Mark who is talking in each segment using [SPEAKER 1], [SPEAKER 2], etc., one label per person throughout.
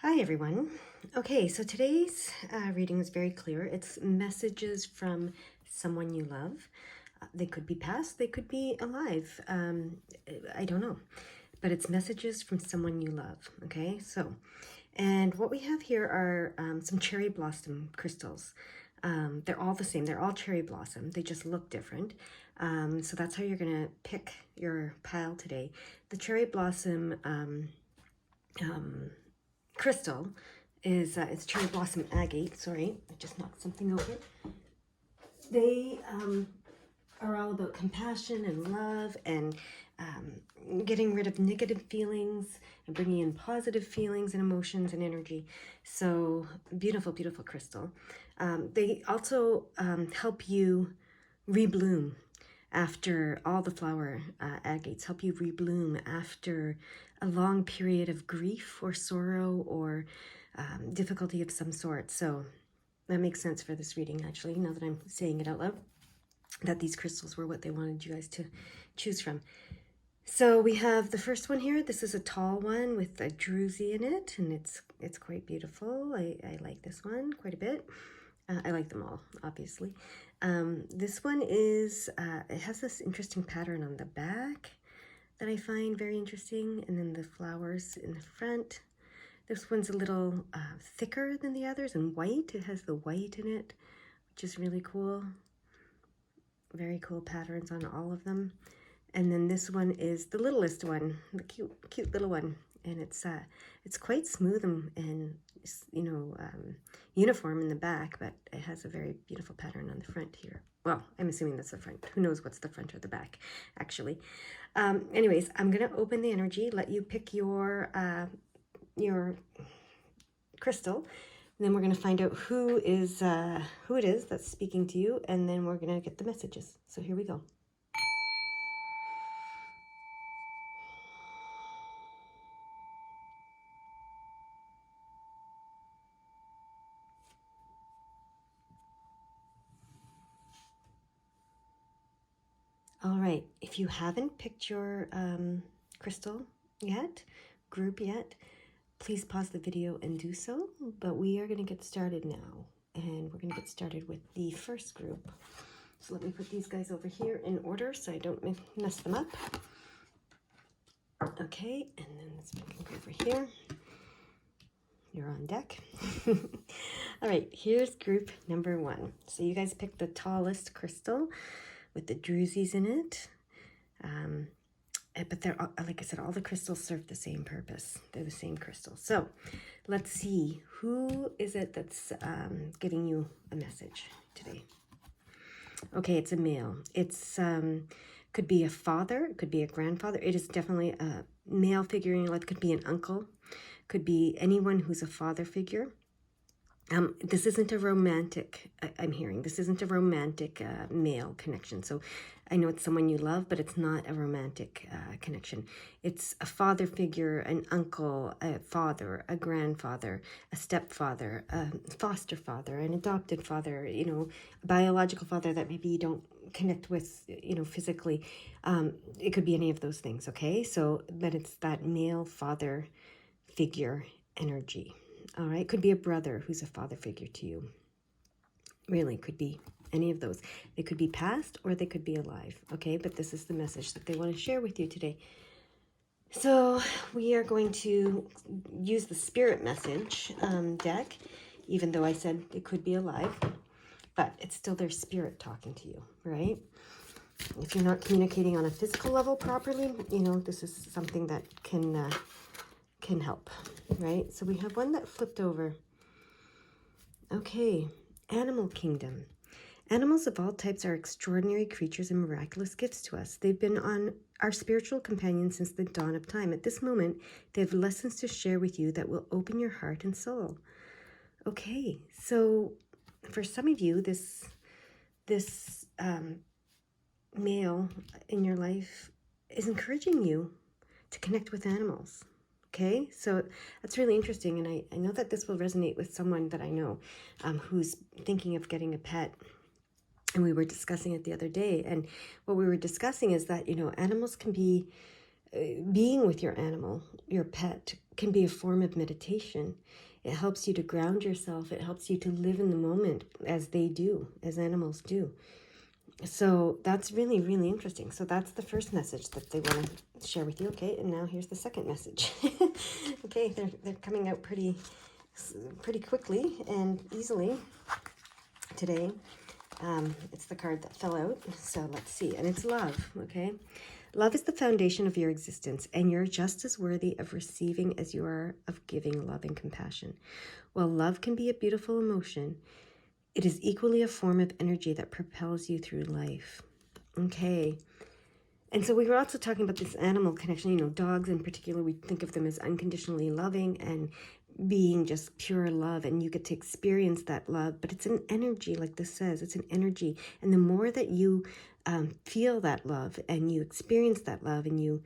[SPEAKER 1] Hi everyone. Okay, so today's reading is very clear. It's messages from someone you love. They could be past, they could be alive. I don't know. But it's messages from someone you love. Okay, so, and what we have here are some cherry blossom crystals. They're all the same. They're all cherry blossom. They just look different. So that's how you're going to pick your pile today. The cherry blossom crystal is it's cherry blossom agate. Sorry, I just knocked something over. They are all about compassion and love and getting rid of negative feelings and bringing in positive feelings and emotions and energy. So beautiful, beautiful crystal. They also help you rebloom after all the flower agates, help you rebloom after a long period of grief or sorrow or difficulty of some sort. So that makes sense for this reading, actually, now that I'm saying it out loud, that these crystals were what they wanted you guys to choose from. So we have the first one here. This is a tall one with a druzy in it, and it's quite beautiful. I like this one quite a bit. I like them all, obviously. This one is, it has this interesting pattern on the back that I find very interesting, and then the flowers in the front. This one's a little thicker than the others and white. It has the white in it, which is really cool. Very cool patterns on all of them. And then this one is the littlest one, the cute little one, and it's quite smooth and uniform in the back, but it has a very beautiful pattern on the front here. Well, I'm assuming that's the front. Who knows what's the front or the back, actually. Anyways, I'm gonna open the energy, let you pick your crystal. And then we're gonna find out who it is that's speaking to you, and then we're gonna get the messages. So here we go. All right, if you haven't picked your crystal yet, group yet, please pause the video and do so. But we are going to get started now, and we're going to get started with the first group. So let me put these guys over here in order so I don't mess them up. Okay, and then this one can go over here. You're on deck. All right, here's group number one. So you guys picked the tallest crystal with the druzies in it. But they're, like I said, all the crystals serve the same purpose. They're the same crystals. So let's see, who is it that's giving you a message today? Okay, it's a male. It's could be a father, it could be a grandfather. It is definitely a male figure in your life. It could be an uncle, could be anyone who's a father figure. This isn't a romantic, I'm hearing, this isn't a romantic male connection. So I know it's someone you love, but it's not a romantic connection. It's a father figure, an uncle, a father, a grandfather, a stepfather, a foster father, an adopted father, you know, a biological father that maybe you don't connect with, you know, physically. It could be any of those things, okay? So, but it's that male father figure energy. All right, could be a brother who's a father figure to you. Really, could be any of those. They could be past or they could be alive, okay? But this is the message that they want to share with you today. So we are going to use the spirit message deck, even though I said it could be alive, but it's still their spirit talking to you, right? If you're not communicating on a physical level properly, you know, this is something that can help, right? So we have one that flipped over. Okay, animal kingdom. Animals of all types are extraordinary creatures and miraculous gifts to us. They've been on our spiritual companions since the dawn of time. At this moment, they have lessons to share with you that will open your heart and soul. Okay, so for some of you, this male in your life is encouraging you to connect with animals. Okay, so that's really interesting, and I know that this will resonate with someone that I know who's thinking of getting a pet. And we were discussing it the other day, and what we were discussing is that, you know, animals can be being with your animal, your pet, can be a form of meditation. It helps you to ground yourself. It helps you to live in the moment as they do, as animals do. So that's really, really interesting. So that's the first message that they want to share with you. Okay, and now here's the second message. Okay, they're coming out pretty quickly and easily today. It's the card that fell out. So let's see. And it's love, okay? Love is the foundation of your existence, and you're just as worthy of receiving as you are of giving love and compassion. While love can be a beautiful emotion, it is equally a form of energy that propels you through life. Okay. And so we were also talking about this animal connection. You know, dogs in particular, we think of them as unconditionally loving and being just pure love, and you get to experience that love. But it's an energy, like this says, it's an energy. And the more that you feel that love and you experience that love and you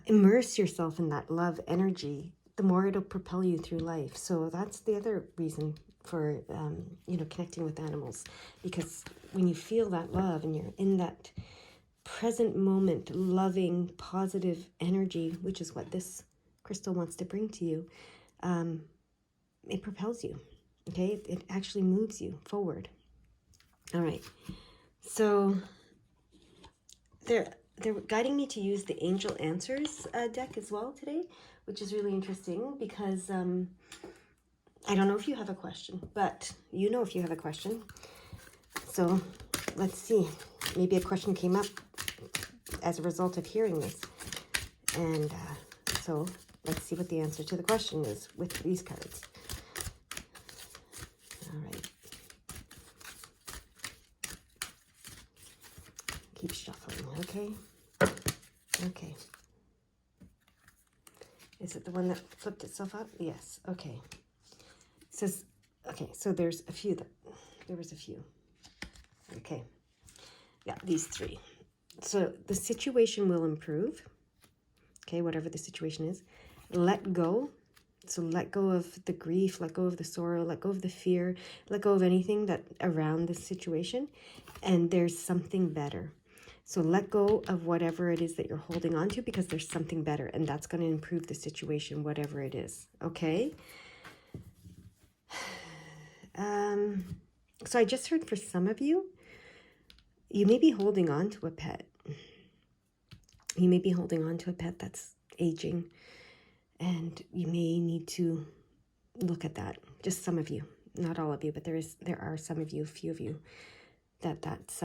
[SPEAKER 1] immerse yourself in that love energy, the more it'll propel you through life. So that's the other reason for, connecting with animals. Because when you feel that love and you're in that present moment, loving, positive energy, which is what this crystal wants to bring to you, it propels you, okay? It actually moves you forward. All right. So they're guiding me to use the Angel Answers deck as well today, which is really interesting because I don't know if you have a question, but you know if you have a question. So let's see. Maybe a question came up as a result of hearing this. And so let's see what the answer to the question is with these cards. All right. Keep shuffling, okay? Okay. Is it the one that flipped itself up? Yes, okay. It says, okay, so there's a few there was a few. Okay. Yeah, these three. So the situation will improve. Okay, whatever the situation is. Let go. So let go of the grief, let go of the sorrow, let go of the fear, let go of anything that around this situation. And there's something better. So let go of whatever it is that you're holding on to, because there's something better, and that's going to improve the situation, whatever it is. Okay? So I just heard for some of you, you may be holding on to a pet. You may be holding on to a pet that's aging, and you may need to look at that. Just some of you, not all of you, but there are some of you, a few of you, that's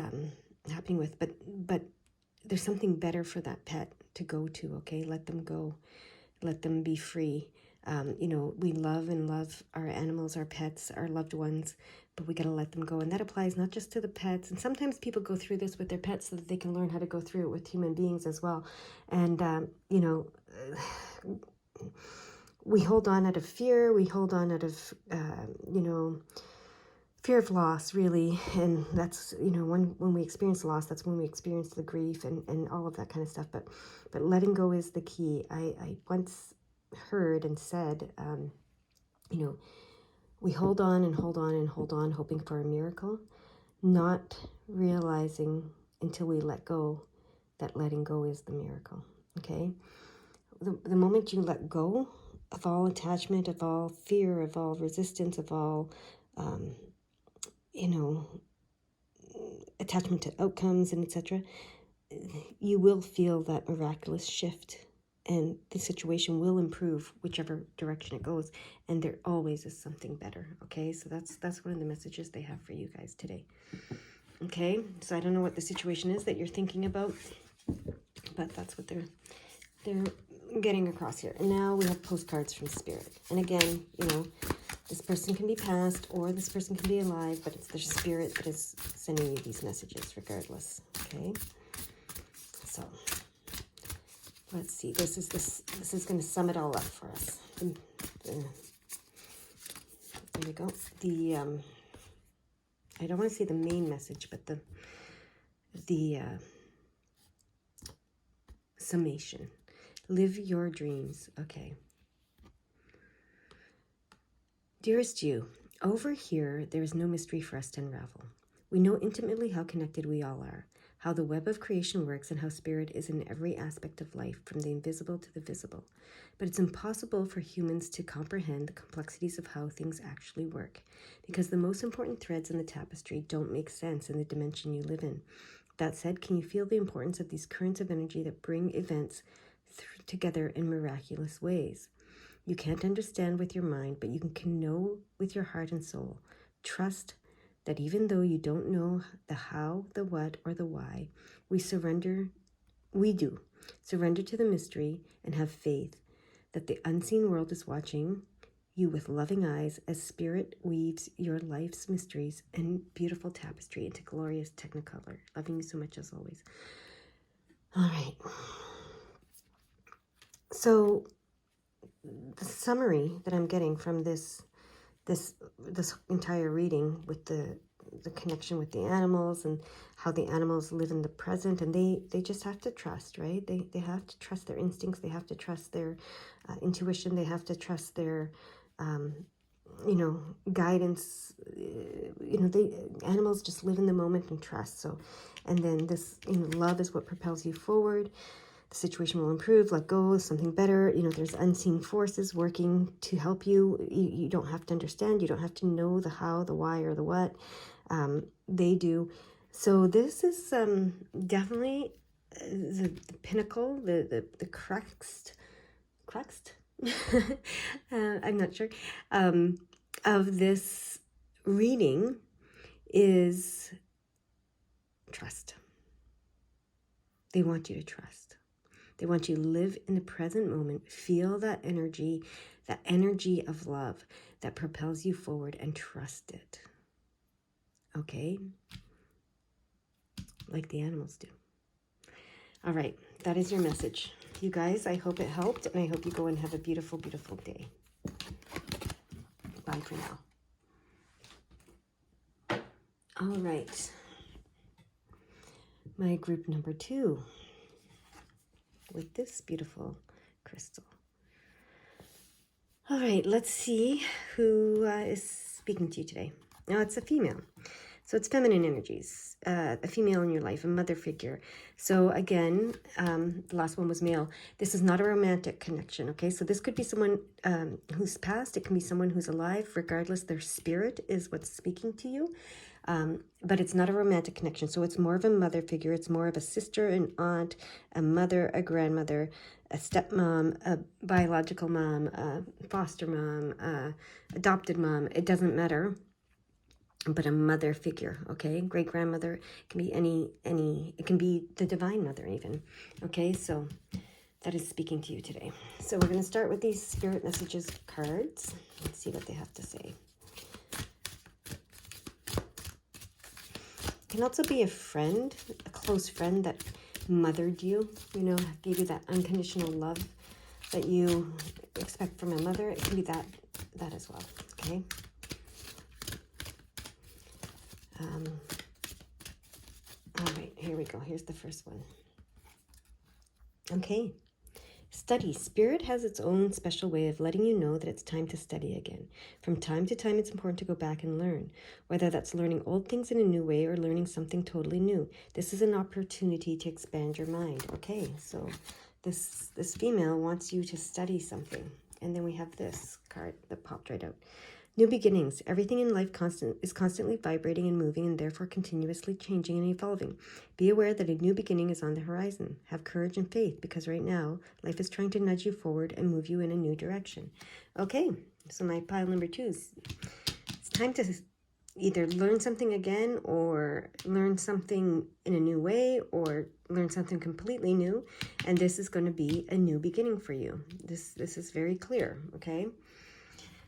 [SPEAKER 1] happening with. But there's something better for that pet to go to. Okay, let them go, let them be free. We love our animals, our pets, our loved ones, but we got to let them go. And that applies not just to the pets. And sometimes people go through this with their pets so that they can learn how to go through it with human beings as well. And, we hold on out of fear. We hold on out of, fear of loss, really. And that's, when we experience loss, that's when we experience the grief and all of that kind of stuff. But letting go is the key. I once heard and said, we hold on and hold on and hold on, hoping for a miracle, not realizing until we let go that letting go is the miracle. Okay? The moment you let go of all attachment, of all fear, of all resistance, of all, attachment to outcomes and etc., you will feel that miraculous shift, and the situation will improve whichever direction it goes, and there always is something better. Okay, so that's one of the messages they have for you guys today. Okay, so I don't know what the situation is that you're thinking about, but that's what they're getting across here. And now we have postcards from Spirit. And again, this person can be past or this person can be alive, but it's their spirit that is sending you these messages regardless. Okay, so let's see. This is going to sum it all up for us. There you go. I don't want to say the main message, but the summation. Live your dreams. Okay. Dearest you, over here, there is no mystery for us to unravel. We know intimately how connected we all are, how the web of creation works, and how spirit is in every aspect of life, from the invisible to the visible. But it's impossible for humans to comprehend the complexities of how things actually work, because the most important threads in the tapestry don't make sense in the dimension you live in. That said, can you feel the importance of these currents of energy that bring events together in miraculous ways? You can't understand with your mind, but you can know with your heart and soul. Trust that even though you don't know the how, the what, or the why, we do surrender to the mystery and have faith that the unseen world is watching you with loving eyes as spirit weaves your life's mysteries and beautiful tapestry into glorious technicolor. Loving you so much as always. All right. So the summary that I'm getting from this entire reading, with the connection with the animals and how the animals live in the present, and they just have to trust, right? They have to trust their instincts. They have to trust their intuition. They have to trust their guidance. Animals just live in the moment and trust. So, and then this, love is what propels you forward. The situation will improve, let go, something better. There's unseen forces working to help you. You don't have to understand. You don't have to know the how, the why, or the what. They do. So this is definitely the pinnacle, the crux. I'm not sure. Of this reading is trust. They want you to trust. They want you to live in the present moment, feel that energy of love that propels you forward, and trust it. Okay? Like the animals do. All right, that is your message. You guys, I hope it helped, and I hope you go and have a beautiful, beautiful day. Bye for now. All right. My group number 2. With this beautiful crystal. All right, let's see who is speaking to you today. Now, it's a female. So it's feminine energies, a female in your life, a mother figure. So again, the last one was male. This is not a romantic connection, okay? So this could be someone who's passed. It can be someone who's alive. Regardless, their spirit is what's speaking to you. But it's not a romantic connection. So it's more of a mother figure. It's more of a sister, an aunt, a mother, a grandmother, a stepmom, a biological mom, a foster mom, adopted mom. It doesn't matter. But a mother figure, okay? Great grandmother, it can be it can be the divine mother even, okay? So that is speaking to you today. So we're going to start with these spirit messages cards. Let's see what they have to say. It can also be a friend, a close friend that mothered you, gave you that unconditional love that you expect from a mother. It can be that as well, okay? All right, here we go. Here's the first one. Okay. Study. Spirit has its own special way of letting you know that it's time to study again. From time to time, it's important to go back and learn, whether that's learning old things in a new way or learning something totally new. This is an opportunity to expand your mind. Okay, so this female wants you to study something. And then we have this card that popped right out. New beginnings. Everything in life is constantly vibrating and moving, and therefore continuously changing and evolving. Be aware that a new beginning is on the horizon. Have courage and faith, because right now, life is trying to nudge you forward and move you in a new direction. Okay, so my pile number 2 is, it's time to either learn something again, or learn something in a new way, or learn something completely new. And this is going to be a new beginning for you. This is very clear, okay?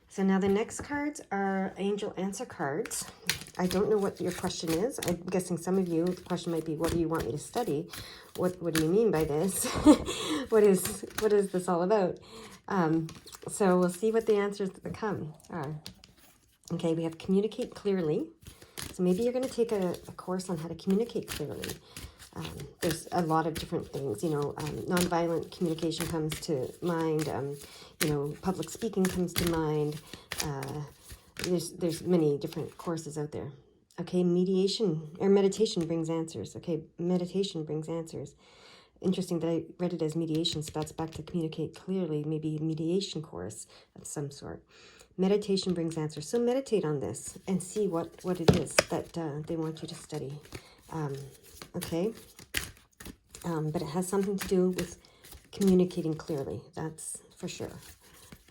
[SPEAKER 1] So now the next cards are angel answer cards. I don't know what your question is. I'm guessing some of you, the question might be, what do you want me to study? What do you mean by this? What is this all about? So we'll see what the answers that come are. Okay, we have communicate clearly. So maybe you're going to take a course on how to communicate clearly. There's a lot of different things, nonviolent communication comes to mind, public speaking comes to mind. There's many different courses out there. Okay, meditation brings answers. Okay, meditation brings answers. Interesting that I read it as mediation, so that's back to communicate clearly, maybe a mediation course of some sort. Meditation brings answers. So meditate on this and see what it is that they want you to study. Okay, but it has something to do with communicating clearly. That's for sure.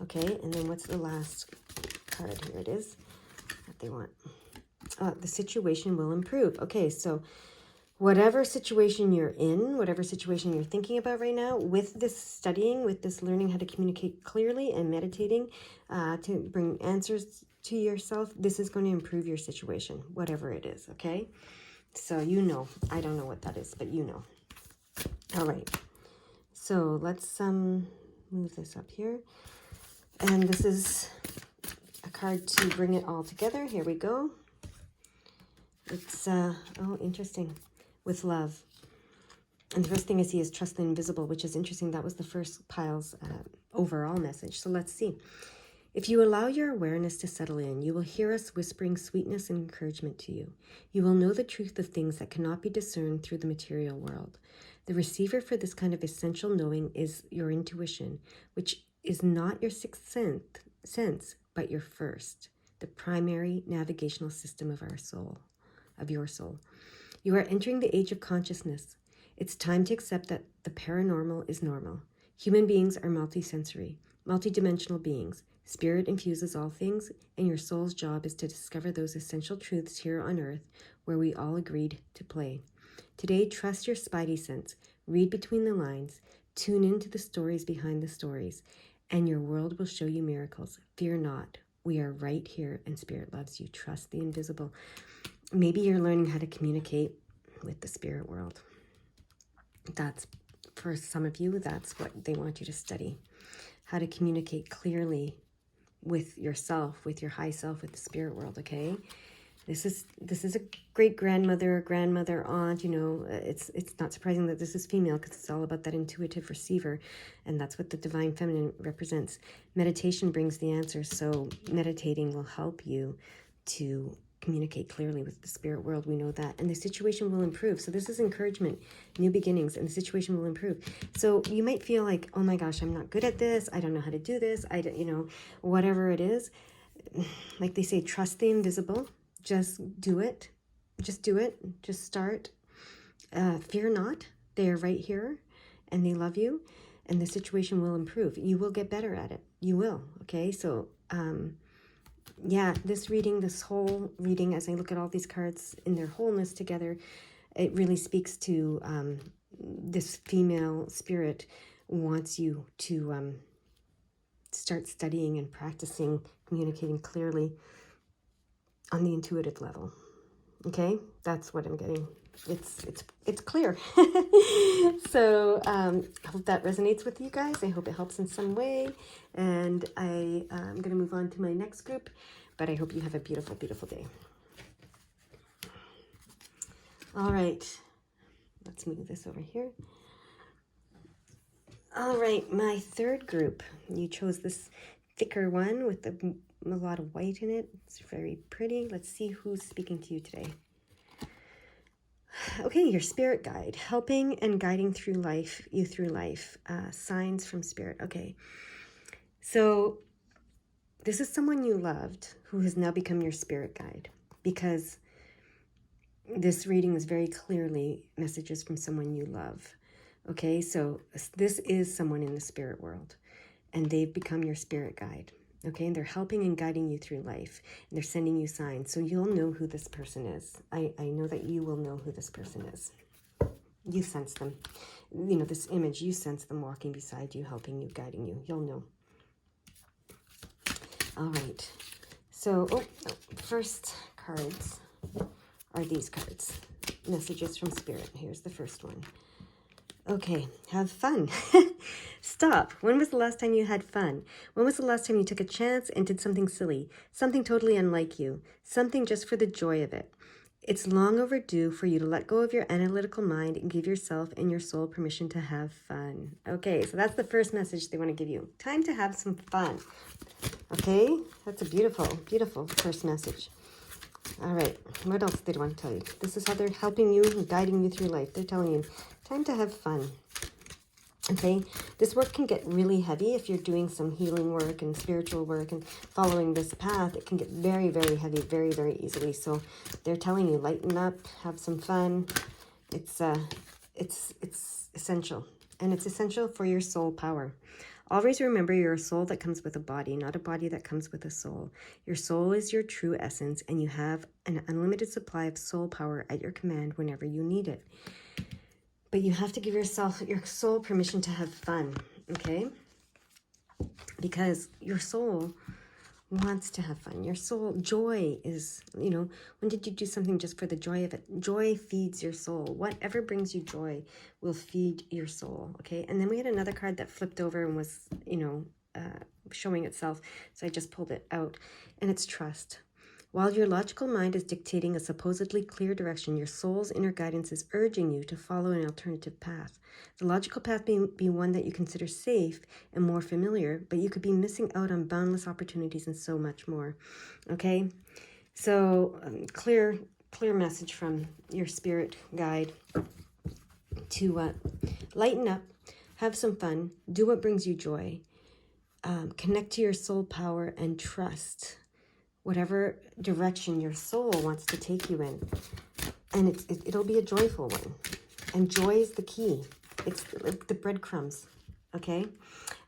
[SPEAKER 1] Okay, and then what's the last card? Here it is. What they want. The situation will improve. Okay, so whatever situation you're in, whatever situation you're thinking about right now, with this studying, with this learning how to communicate clearly and meditating to bring answers to yourself, this is going to improve your situation, whatever it is, okay? So you know, I don't know what that is, but you know. All right, so let's move this up here. And this is a card to bring it all together. Here we go. It's, oh, interesting. With love. And the first thing I see is trust the invisible, which is interesting. That was the first pile's overall message. So let's see. If you allow your awareness to settle in, you will hear us whispering sweetness and encouragement to you. You will know the truth of things that cannot be discerned through the material world. The receiver for this kind of essential knowing is your intuition, which is not your sixth sense, but your first, the primary navigational system of our soul, of your soul. You are entering the age of consciousness. It's time to accept that the paranormal is normal. Human beings are multisensory, multidimensional beings. Spirit infuses all things, and your soul's job is to discover those essential truths here on earth where we all agreed to play. Today, trust your spidey sense, read between the lines, tune into the stories behind the stories, and your world will show you miracles. Fear not. We are right here, and Spirit loves you. Trust the invisible. Maybe you're learning how to communicate with the spirit world. That's, for some of you, that's what they want you to study. How to communicate clearly with yourself, with your high self, with the spirit world, okay? This is a great-grandmother, grandmother, aunt, you know. It's not surprising that this is female because it's all about that intuitive receiver, and that's what the divine feminine represents. Meditation brings the answers, so meditating will help you to communicate clearly with the spirit world. We know that, and the situation will improve. So this is encouragement, new beginnings, and the situation will improve. So you might feel like, oh my gosh, I'm not good at this. I don't know how to do this. I don't, you know, whatever it is. Like they say, trust the invisible. Just do it. Just do it. Just start. Fear not. They are right here, and they love you, and the situation will improve. You will get better at it. You will. Okay, so yeah, this whole reading, as I look at all these cards in their wholeness together, it really speaks to this female spirit wants you to start studying and practicing communicating clearly on the intuitive level. Okay, that's what I'm getting. It's clear. So I hope that resonates with you guys. I hope it helps in some way. And I'm going to move on to my next group. But I hope you have a beautiful, beautiful day. All right. Let's move this over here. All right, my third group. You chose this thicker one with a lot of white in it. It's very pretty. Let's see who's speaking to you today. Okay, your spirit guide, helping and guiding you through life. Signs from spirit. Okay, so this is someone you loved who has now become your spirit guide, because this reading is very clearly messages from someone you love. Okay, so this is someone in the spirit world, and they've become your spirit guide. Okay, and they're helping and guiding you through life, and they're sending you signs, so you'll know who this person is. I know that you will know who this person is. You sense them. You know, this image, you sense them walking beside you, helping you, guiding you. You'll know. All right, so first cards are these cards. Messages from Spirit. Here's the first one. Okay, have fun. Stop. When was the last time you had fun? When was the last time you took a chance and did something silly? Something totally unlike you. Something just for the joy of it. It's long overdue for you to let go of your analytical mind and give yourself and your soul permission to have fun. Okay, so that's the first message they want to give you. Time to have some fun. Okay, that's a beautiful, beautiful first message. All right. What else did they want to tell you? This is how they're helping you and guiding you through life. They're telling you, time to have fun. Okay, this work can get really heavy if you're doing some healing work and spiritual work and following this path. It can get very, very heavy, very, very easily. So they're telling you, lighten up, have some fun. It's essential, and it's essential for your soul power. Always remember, you're a soul that comes with a body, not a body that comes with a soul. Your soul is your true essence, and you have an unlimited supply of soul power at your command whenever you need it. But you have to give yourself, your soul, permission to have fun, okay? Because your soul wants to have fun. Your soul, joy is, you know, when did you do something just for the joy of it? Joy feeds your soul. Whatever brings you joy will feed your soul, okay? And then we had another card that flipped over and was, you know, showing itself. So I just pulled it out, and it's trust. While your logical mind is dictating a supposedly clear direction, your soul's inner guidance is urging you to follow an alternative path. The logical path may be one that you consider safe and more familiar, but you could be missing out on boundless opportunities and so much more. Okay? So, clear message from your spirit guide to lighten up, have some fun, do what brings you joy, connect to your soul power, and trust whatever direction your soul wants to take you in. And it'll be a joyful one. And joy is the key. It's the breadcrumbs. Okay?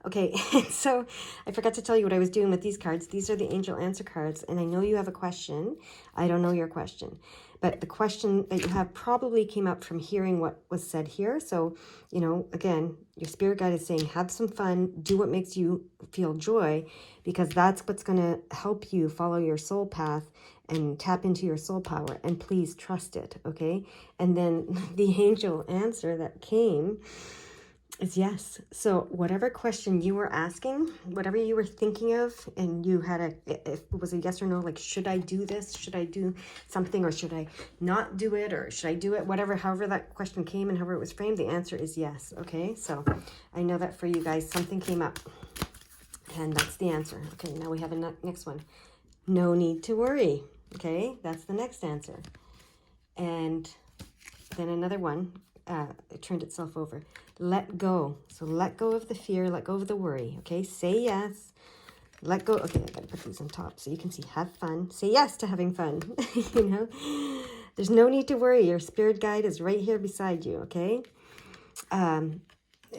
[SPEAKER 1] Okay, so I forgot to tell you what I was doing with these cards. These are the angel answer cards, and I know you have a question. I don't know your question. But the question that you have probably came up from hearing what was said here. So, you know, again, your spirit guide is saying, have some fun, do what makes you feel joy, because that's what's going to help you follow your soul path and tap into your soul power. And please trust it, okay? And then the angel answer that came is yes. So whatever question you were asking, whatever you were thinking of, and you had if it was a yes or no, like, should I do this? Should I do something, or should I not do it? Or should I do it? Whatever, however that question came and however it was framed, the answer is yes. Okay. So I know that for you guys, something came up, and that's the answer. Okay. Now we have a next one. No need to worry. Okay. That's the next answer. And then another one, it turned itself over. Let go. So let go of the fear, let go of the worry. Okay, say yes. Let go. Okay, I gotta put these on top so you can see. Have fun. Say yes to having fun. You know, there's no need to worry. Your spirit guide is right here beside you. Okay.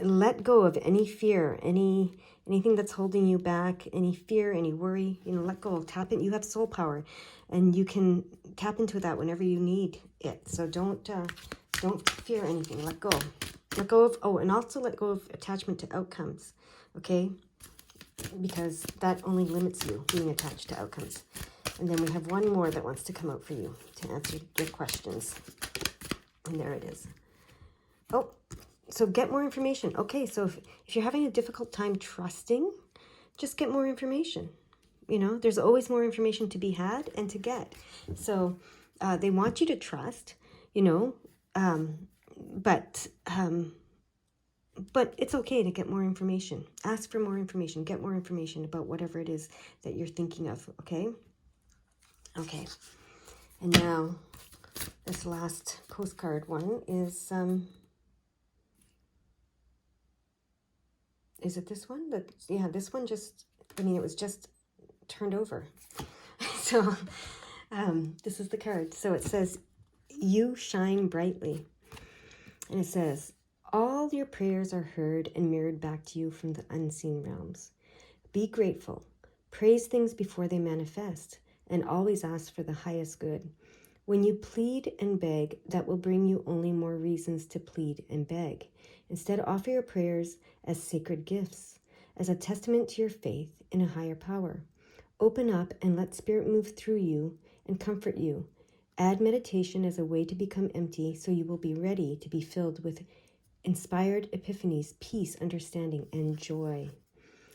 [SPEAKER 1] Let go of any fear, anything that's holding you back, any fear, any worry. You know, let go. Tap in. You have soul power, and you can tap into that whenever you need it. So don't fear anything. Let go. Let go of, and also let go of attachment to outcomes, okay? Because that only limits you, being attached to outcomes. And then we have one more that wants to come out for you to answer your questions. And there it is. Oh, so get more information. Okay, so if you're having a difficult time trusting, just get more information. You know, there's always more information to be had and to get. So they want you to trust, you know, but it's okay to get more information. Ask for more information. Get more information about whatever it is that you're thinking of, okay? Okay. And now, this last postcard one is it this one? Yeah, this one just, I mean, it was just turned over. So, this is the card. So it says, you shine brightly. And it says, all your prayers are heard and mirrored back to you from the unseen realms. Be grateful. Praise things before they manifest, and always ask for the highest good. When you plead and beg, that will bring you only more reasons to plead and beg. Instead, offer your prayers as sacred gifts, as a testament to your faith in a higher power. Open up and let Spirit move through you and comfort you. Add meditation as a way to become empty, so you will be ready to be filled with inspired epiphanies, peace, understanding, and joy.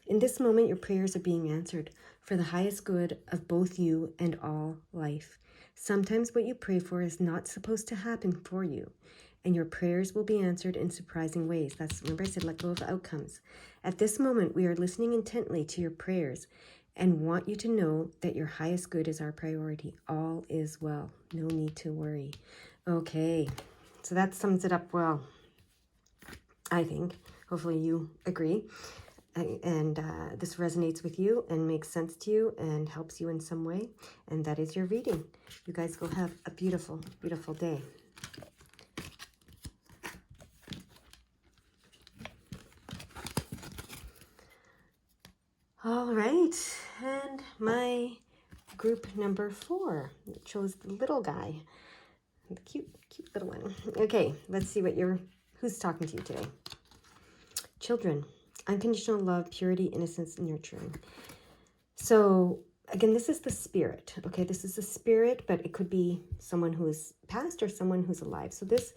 [SPEAKER 1] In this moment, your prayers are being answered for the highest good of both you and all life. Sometimes what you pray for is not supposed to happen for you, and your prayers will be answered in surprising ways. Remember I said let go of outcomes. At this moment, we are listening intently to your prayers, and want you to know that your highest good is our priority. All is well. No need to worry. Okay, so that sums it up well, I think. Hopefully you agree. And this resonates with you and makes sense to you and helps you in some way. And that is your reading. You guys go have a beautiful, beautiful day. All right, and my group number 4 chose the little guy, the cute little one. Okay, let's see who's talking to you today. Children, unconditional love, purity, innocence, nurturing. So again, this is the spirit. Okay, this is the spirit, but it could be someone who is past or someone who's alive. So this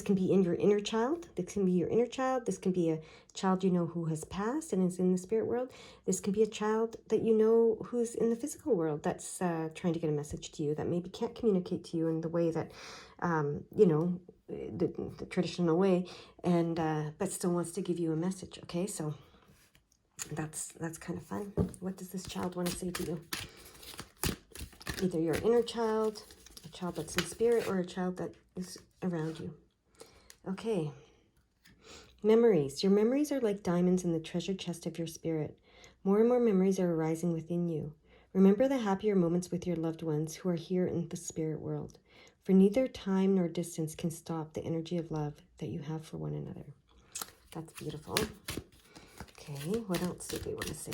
[SPEAKER 1] can be in your inner child. This can be your inner child. This can be a child you know who has passed and is in the spirit world. This can be a child that you know who's in the physical world that's trying to get a message to you that maybe can't communicate to you in the way that, you know, the traditional way, and but still wants to give you a message. Okay, so that's kind of fun. What does this child want to say to you? Either your inner child, a child that's in spirit, or a child that is around you. Okay. Memories. Your memories are like diamonds in the treasure chest of your spirit. More and more memories are arising within you. Remember the happier moments with your loved ones who are here in the spirit world. For neither time nor distance can stop the energy of love that you have for one another. That's beautiful. Okay, what else did we want to say?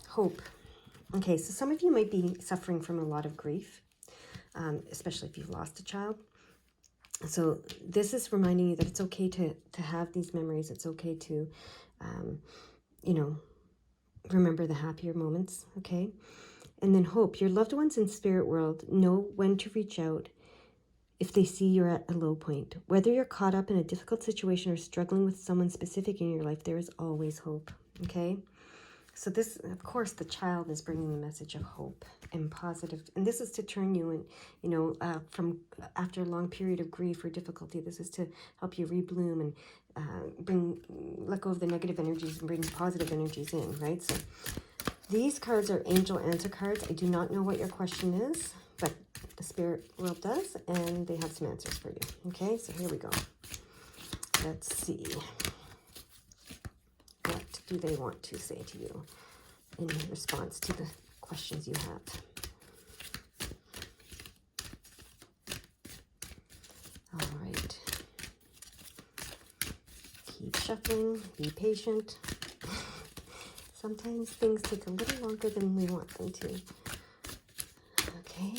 [SPEAKER 1] Hope. Okay, so some of you might be suffering from a lot of grief, especially if you've lost a child. So this is reminding you that it's okay to have these memories. It's okay to, you know, remember the happier moments, okay? And then hope. Your loved ones in spirit world know when to reach out if they see you're at a low point. Whether you're caught up in a difficult situation or struggling with someone specific in your life, there is always hope, okay? So this, of course, the child is bringing the message of hope and positive. And this is to turn you in, you know, from after a long period of grief or difficulty. This is to help you rebloom and let go of the negative energies and bring positive energies in, right? So these cards are angel answer cards. I do not know what your question is, but the spirit world does, and they have some answers for you. Okay, so here we go. Let's see. What do they want to say to you in response to the questions you have? All right. Keep shuffling. Be patient. Sometimes things take a little longer than we want them to. Okay.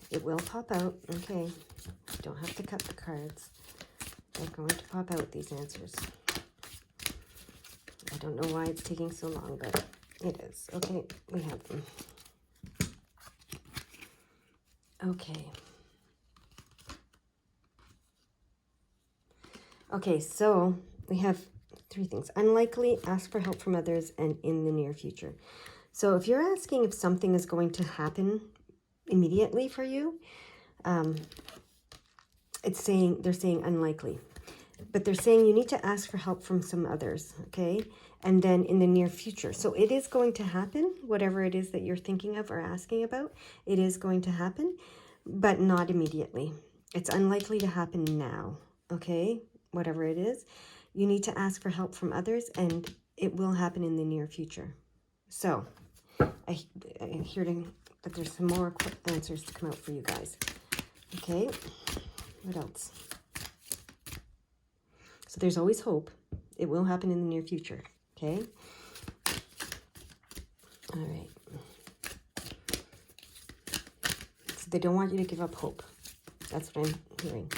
[SPEAKER 1] It will pop out. Okay. Don't have to cut the cards. They're going to pop out, these answers. I don't know why it's taking so long, but it is. Okay, we have them. Okay. Okay, so we have 3 things. Unlikely, ask for help from others, and in the near future. So if you're asking if something is going to happen immediately for you, they're saying unlikely. But they're saying you need to ask for help from some others, okay? And then in the near future. So it is going to happen, whatever it is that you're thinking of or asking about, it is going to happen, but not immediately. It's unlikely to happen now, okay? Whatever it is, you need to ask for help from others, and it will happen in the near future. So I'm hearing that there's some more answers to come out for you guys. Okay, what else? So there's always hope. It will happen in the near future, okay? All right. So they don't want you to give up hope. That's what I'm hearing.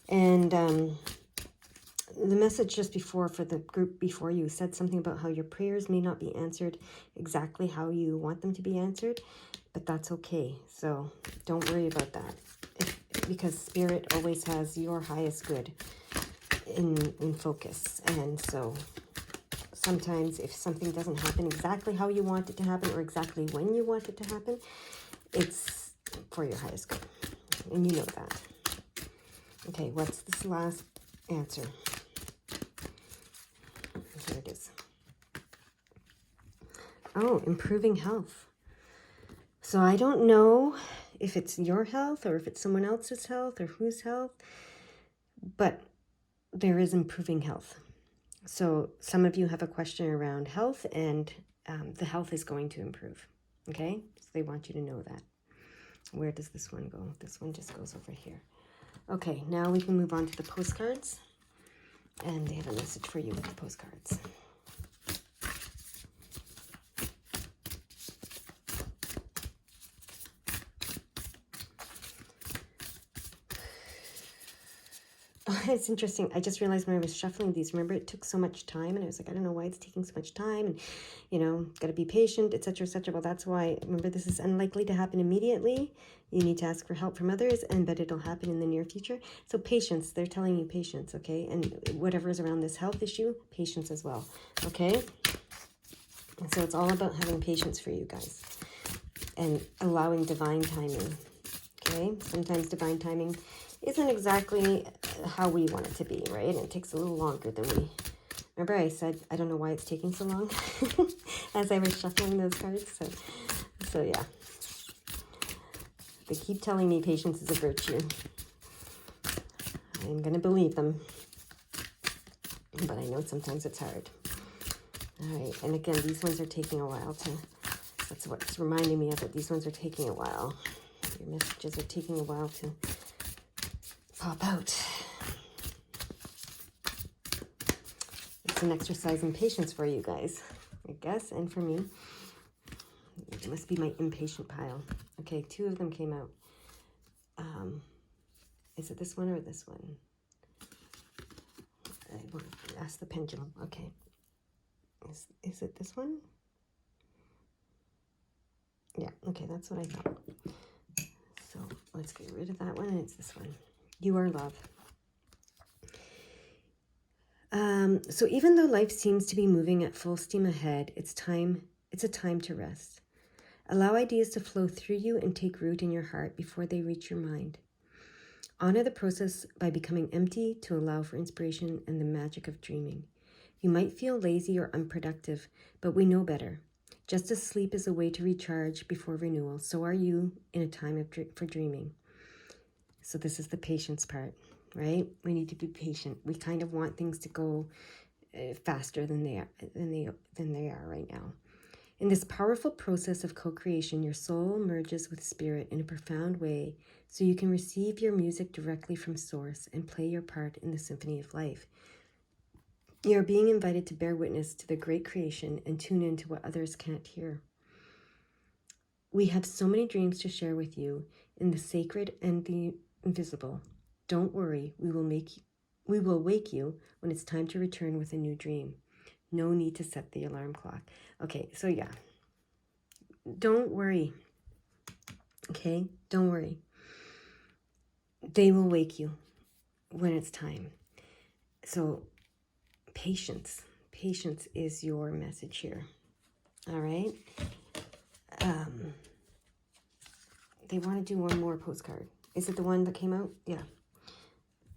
[SPEAKER 1] And the message just before for the group before you said something about how your prayers may not be answered exactly how you want them to be answered, but that's okay. So don't worry about that, because Spirit always has your highest good in focus. And so sometimes if something doesn't happen exactly how you want it to happen or exactly when you want it to happen, it's for your highest good. And you know that. Okay, what's this last answer? Here it is. Oh, improving health. So I don't know if it's your health or if it's someone else's health or whose health, but there is improving health. So some of you have a question around health, and the health is going to improve. Okay, so they want you to know that. Where does this one go? This one just goes over here. Okay, now we can move on to the postcards, and they have a message for you with the postcards. It's interesting. I just realized when I was shuffling these, remember it took so much time, and I was like, I don't know why it's taking so much time, and got to be patient, etc., etc. Well, that's why. Remember, this is unlikely to happen immediately. You need to ask for help from others, but it'll happen in the near future. So patience, they're telling you patience, okay? And whatever is around this health issue, patience as well, okay? And so it's all about having patience for you guys and allowing divine timing, okay? Sometimes divine timing isn't exactly how we want it to be, right? And it takes a little longer than we... Remember I said, I don't know why it's taking so long as I was shuffling those cards. So yeah. They keep telling me patience is a virtue. I'm going to believe them. But I know sometimes it's hard. All right. And again, these ones are taking a while to... That's what's reminding me of it. These ones are taking a while. Your messages are taking a while to pop out. It's an exercise in patience for you guys, I guess, and for me. It must be my impatient pile. Okay, 2 of them came out. Is it this one or this one? I will ask the pendulum. Okay. Is it this one? Yeah, okay, that's what I thought. So let's get rid of that one, and it's this one. You are love. So even though life seems to be moving at full steam ahead, it's a time to rest. Allow ideas to flow through you and take root in your heart before they reach your mind. Honor the process by becoming empty to allow for inspiration and the magic of dreaming. You might feel lazy or unproductive, but we know better. Just as sleep is a way to recharge before renewal, so are you in a time for dreaming. So this is the patience part, right? We need to be patient. We kind of want things to go faster than they are right now. In this powerful process of co-creation, your soul merges with spirit in a profound way so you can receive your music directly from source and play your part in the symphony of life. You are being invited to bear witness to the great creation and tune into what others can't hear. We have so many dreams to share with you in the sacred and the invisible. Don't worry, we will wake you when it's time to return with a new dream. No need to set the alarm clock. Okay, so yeah. Don't worry. Okay? Don't worry. They will wake you when it's time. So patience. Patience is your message here. All right? They want to do one more postcard. Is it the one that came out? Yeah.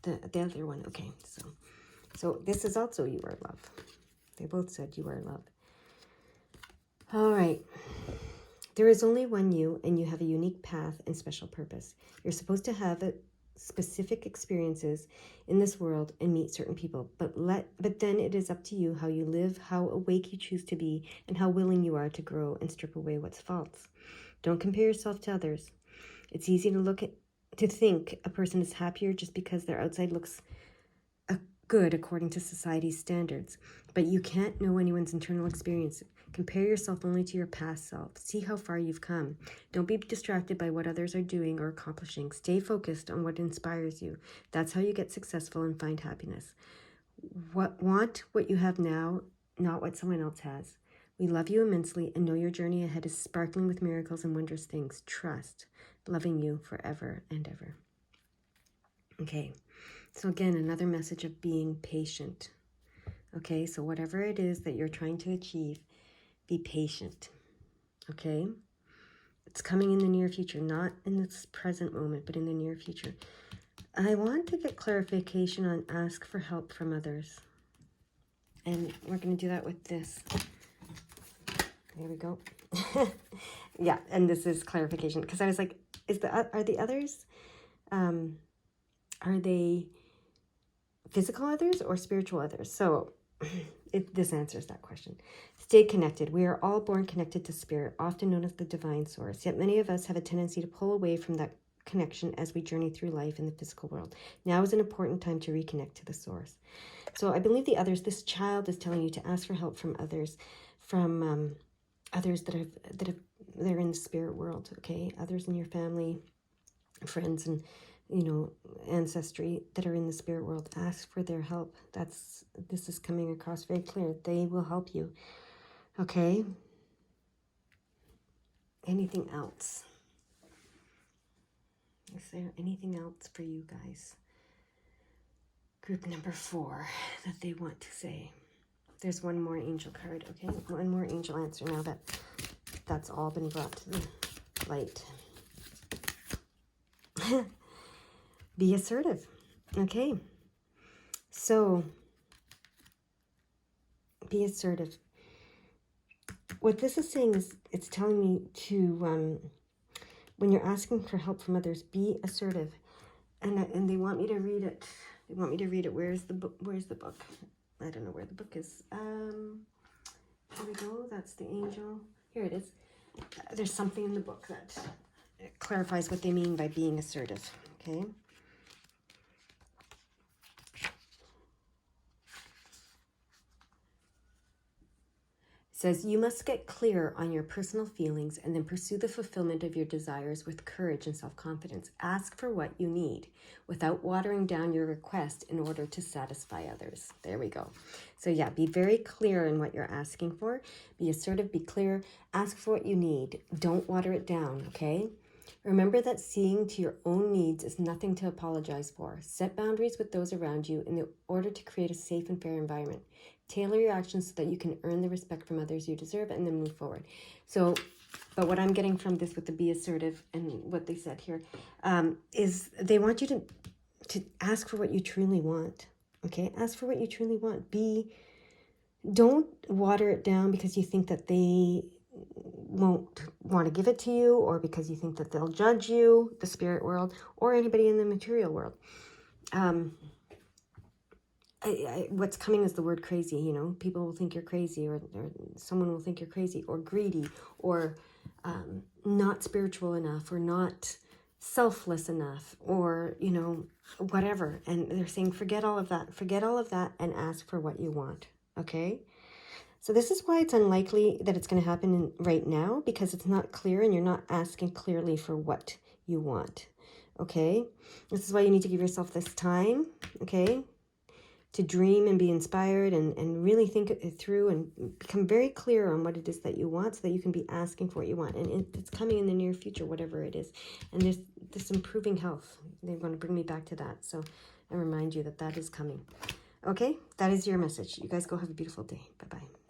[SPEAKER 1] The other one. Okay. So this is also you are love. They both said you are love. All right. There is only one you, and you have a unique path and special purpose. You're supposed to have specific experiences in this world and meet certain people, but then it is up to you how you live, how awake you choose to be, and how willing you are to grow and strip away what's false. Don't compare yourself to others. It's easy to think a person is happier just because their outside looks good according to society's standards, but you can't know anyone's internal experience. Compare yourself only to your past self. See how far you've come. Don't be distracted by what others are doing or accomplishing. Stay focused on what inspires you. That's how you get successful and find happiness. Want what you have now, not what someone else has. We love you immensely and know your journey ahead is sparkling with miracles and wondrous things. Trust, loving you forever and ever. Okay. So again, another message of being patient. Okay, so whatever it is that you're trying to achieve, be patient. Okay? It's coming in the near future, not in this present moment, but in the near future. I want to get clarification on ask for help from others. And we're going to do that with this. There we go. Yeah, and this is clarification. Because I was like, are the others, are they physical others or spiritual others? So this answers that question. Stay connected. We are all born connected to spirit, often known as the divine source. Yet many of us have a tendency to pull away from that connection as we journey through life in the physical world. Now is an important time to reconnect to the source. So I believe the others, this child is telling you to ask for help from others, from others they're in the spirit world, okay? Others in your family, friends, and ancestry that are in the spirit world. Ask for their help. This is coming across very clear. They will help you, okay? Anything else? Is there anything else for you guys? Group number 4 that they want to say. There's one more angel card, okay? One more angel answer now that that's all been brought to the light. Be assertive, okay? So, be assertive. What this is saying is, it's telling me to, when you're asking for help from others, be assertive. And they want me to read it. They want me to read it. Where's the book? Where's the book? I don't know where the book is. Here we go. That's the angel. Here it is. There's something in the book that clarifies what they mean by being assertive. Okay. Says you must get clear on your personal feelings and then pursue the fulfillment of your desires with courage and self-confidence. Ask for what you need without watering down your request in order to satisfy others. There we go. So yeah, be very clear in what you're asking for. Be assertive, be clear, ask for what you need. Don't water it down, okay? Remember that seeing to your own needs is nothing to apologize for. Set boundaries with those around you in order to create a safe and fair environment. Tailor your actions so that you can earn the respect from others you deserve and then move forward. So, but what I'm getting from this with the be assertive and what they said here is they want you to ask for what you truly want. Okay, ask for what you truly want. Don't water it down because you think that they won't want to give it to you, or because you think that they'll judge you, the spirit world, or anybody in the material world. What's coming is the word crazy. People will think you're crazy, or someone will think you're crazy, or greedy, or not spiritual enough, or not selfless enough, or whatever. And they're saying forget all of that and ask for what you want. Okay. So this is why it's unlikely that it's going to happen right now, because it's not clear and you're not asking clearly for what you want. Okay. This is why you need to give yourself this time. Okay. To dream and be inspired and really think it through and become very clear on what it is that you want, so that you can be asking for what you want. And it's coming in the near future, whatever it is. And there's this improving health. They're going to bring me back to that. So I remind you that is coming. Okay, that is your message. You guys go have a beautiful day. Bye-bye.